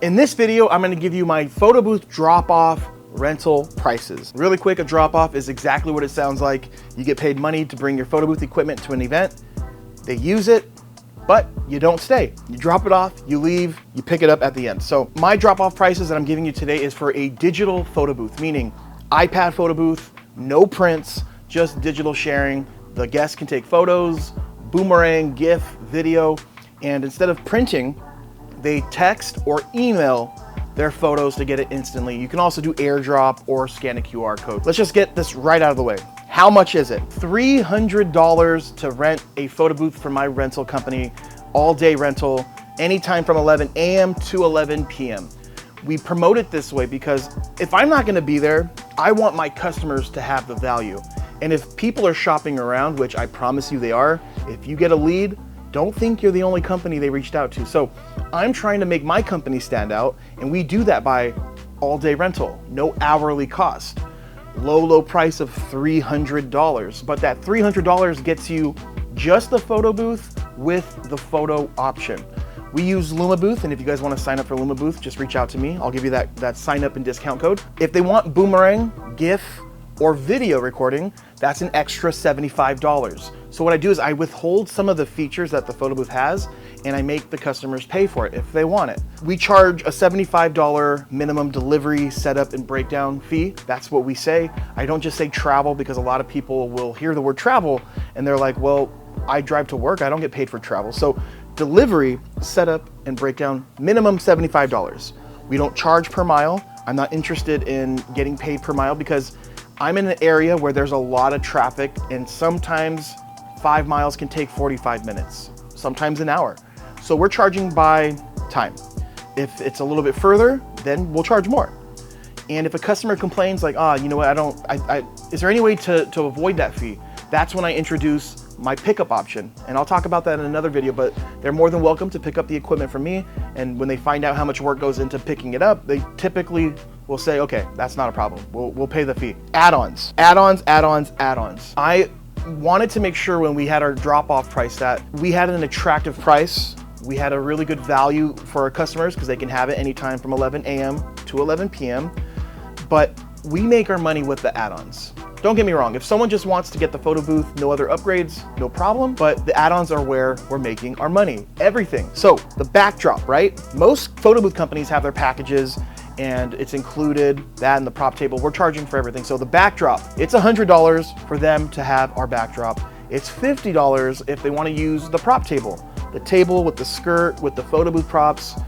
In this video, I'm gonna give you my photo booth drop-off rental prices. Really quick, a drop-off is exactly what it sounds like. You get paid money to bring your photo booth equipment to an event. They use it, but you don't stay. You drop it off, you leave, you pick it up at the end. So my drop-off prices that I'm giving you today is for a digital photo booth, meaning iPad photo booth, no prints, just digital sharing. The guests can take photos, boomerang, GIF, video, and instead of printing, they text or email their photos to get it instantly. You can also do airdrop or scan a QR code. Let's just get this right out of the way. How much is it? $300 to rent a photo booth from my rental company, all day rental, anytime from 11 a.m. to 11 p.m. We promote it this way because if I'm not gonna be there, I want my customers to have the value. And if people are shopping around, which I promise you they are, if you get a lead, don't think you're the only company they reached out to. So I'm trying to make my company stand out, and we do that by all day rental, no hourly cost, low price of $300. But that $300 gets you just the photo booth with the photo option. We use LumaBooth, and if you guys want to sign up for LumaBooth, just reach out to me. I'll give you that sign up and discount code. If they want boomerang, GIF, or video recording, that's an extra $75. So what I do is I withhold some of the features that the photo booth has, and I make the customers pay for it if they want it. We charge a $75 minimum delivery, setup, and breakdown fee. That's what we say. I don't just say travel because a lot of people will hear the word travel and they're like, well, I drive to work, I don't get paid for travel. So delivery, setup, and breakdown, minimum $75. We don't charge per mile. I'm not interested in getting paid per mile because I'm in an area where there's a lot of traffic, and sometimes 5 miles can take 45 minutes, sometimes an hour. So we're charging by time. If it's a little bit further, then we'll charge more. And if a customer complains like, you know what, is there any way to avoid that fee? That's when I introduce my pickup option. And I'll talk about that in another video, but they're more than welcome to pick up the equipment from me. And when they find out how much work goes into picking it up, they typically will say, okay, that's not a problem. We'll pay the fee. Add-ons. I wanted to make sure when we had our drop-off price that we had an attractive price. We had a really good value for our customers because they can have it anytime from 11 a.m. to 11 p.m. But we make our money with the add-ons. Don't get me wrong, if someone just wants to get the photo booth, no other upgrades, no problem, but the add-ons are where we're making our money, everything. So the backdrop, right? Most photo booth companies have their packages and it's included, that and the prop table. We're charging for everything. So the backdrop, it's $100 for them to have our backdrop. It's $50 if they want to use the prop table. The table with the skirt, with the photo booth props.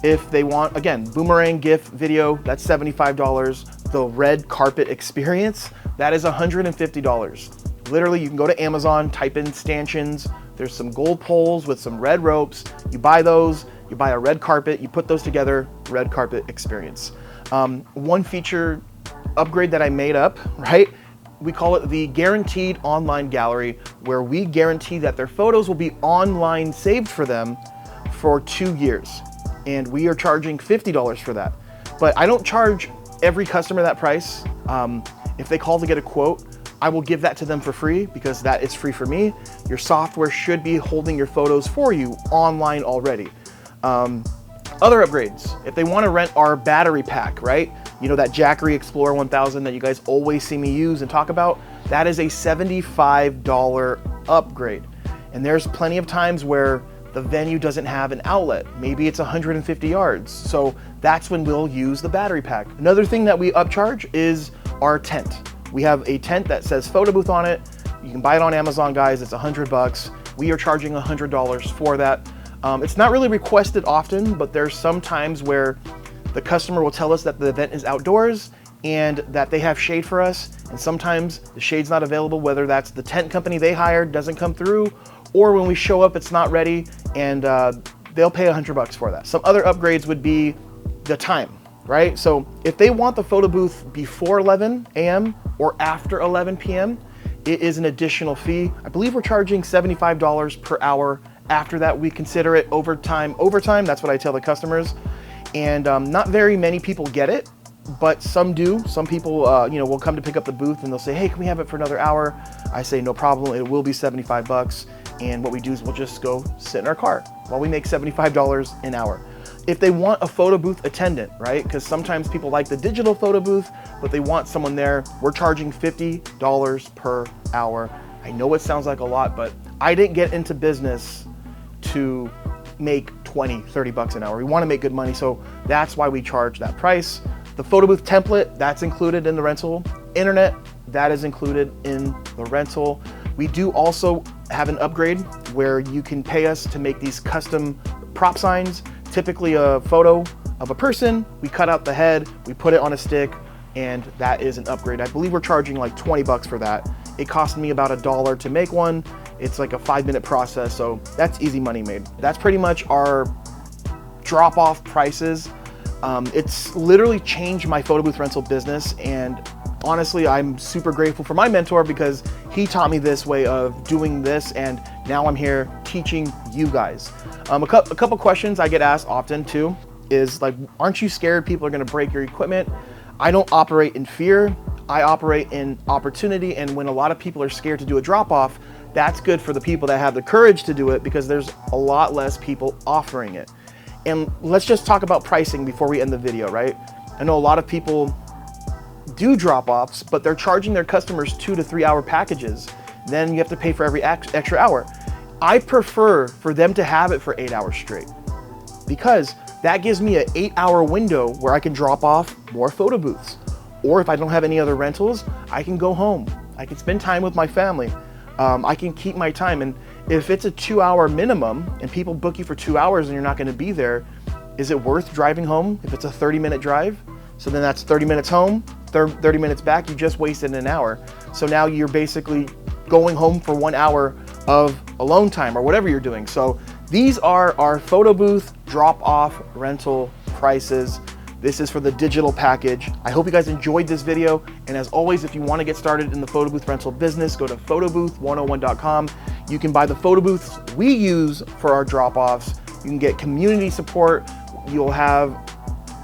If they want, again, boomerang, GIF, video, that's $75. The red carpet experience, that is $150. Literally, you can go to Amazon, type in stanchions. There's some gold poles with some red ropes. You buy those, you buy a red carpet, you put those together, red carpet experience. One feature upgrade that I made up, right? We call it the guaranteed online gallery, where we guarantee that their photos will be online saved for them for 2 years. And we are charging $50 for that. But I don't charge every customer that price. If they call to get a quote, I will give that to them for free because that is free for me. Your software should be holding your photos for you online already. Other upgrades, if they want to rent our battery pack, right? You know, that Jackery Explorer 1000 that you guys always see me use and talk about, that is a $75 upgrade. And there's plenty of times where the venue doesn't have an outlet. Maybe it's 150 yards. So that's when we'll use the battery pack. Another thing that we upcharge is our tent. We have a tent that says photo booth on it. You can buy it on Amazon, guys. It's $100. We are charging $100 for that. It's not really requested often, but there's some times where the customer will tell us that the event is outdoors and that they have shade for us. And sometimes the shade's not available, whether that's the tent company they hired doesn't come through, or when we show up, it's not ready, and they'll pay $100 for that. Some other upgrades would be the time, right? So if they want the photo booth before 11 a.m. or after 11 p.m., it is an additional fee. I believe we're charging $75 per hour. After that, we consider it overtime. That's what I tell the customers. And not very many people get it, but some do. Some people will come to pick up the booth and they'll say, hey, can we have it for another hour? I say, no problem, it will be $75. And what we do is we'll just go sit in our car while we make $75 an hour. if they want a photo booth attendant, right? Because sometimes people like the digital photo booth, but they want someone there. We're charging $50 per hour. I know it sounds like a lot, but I didn't get into business to make 20, 30 bucks an hour. We want to make good money, so that's why we charge that price. The photo booth template, that's included in the rental. Internet, that is included in the rental. We do also have an upgrade where you can pay us to make these custom prop signs, typically a photo of a person. We cut out the head, we put it on a stick, and that is an upgrade. I believe we're charging like 20 bucks for that. It cost me about $1 to make one. It's like a 5-minute process, so that's easy money made. That's pretty much our drop-off prices. It's literally changed my photo booth rental business, and honestly, I'm super grateful for my mentor because he taught me this way of doing this, and now I'm here teaching you guys. A couple questions I get asked often too is like, aren't you scared people are gonna break your equipment? I don't operate in fear, I operate in opportunity, and when a lot of people are scared to do a drop-off, that's good for the people that have the courage to do it because there's a lot less people offering it. And let's just talk about pricing before we end the video, right? I know a lot of people do drop-offs, but they're charging their customers 2 to 3 hour packages. Then you have to pay for every extra hour. I prefer for them to have it for 8 hours straight because that gives me an 8-hour window where I can drop off more photo booths. Or if I don't have any other rentals, I can go home. I can spend time with my family. I can keep my time. And if it's a 2-hour minimum and people book you for 2 hours and you're not gonna be there, is it worth driving home if it's a 30-minute drive? So then that's 30 minutes home, 30 minutes back, you just wasted an hour. So now you're basically going home for 1 hour of alone time or whatever you're doing. So these are our photo booth drop-off rental prices. This is for the digital package. I hope you guys enjoyed this video. And as always, if you want to get started in the photo booth rental business, go to photobooth101.com. You can buy the photo booths we use for our drop-offs. You can get community support. You'll have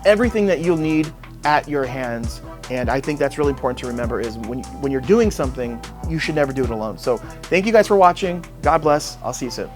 everything that you'll need at your hands. And I think that's really important to remember is when you're doing something, you should never do it alone. So thank you guys for watching. God bless. I'll see you soon.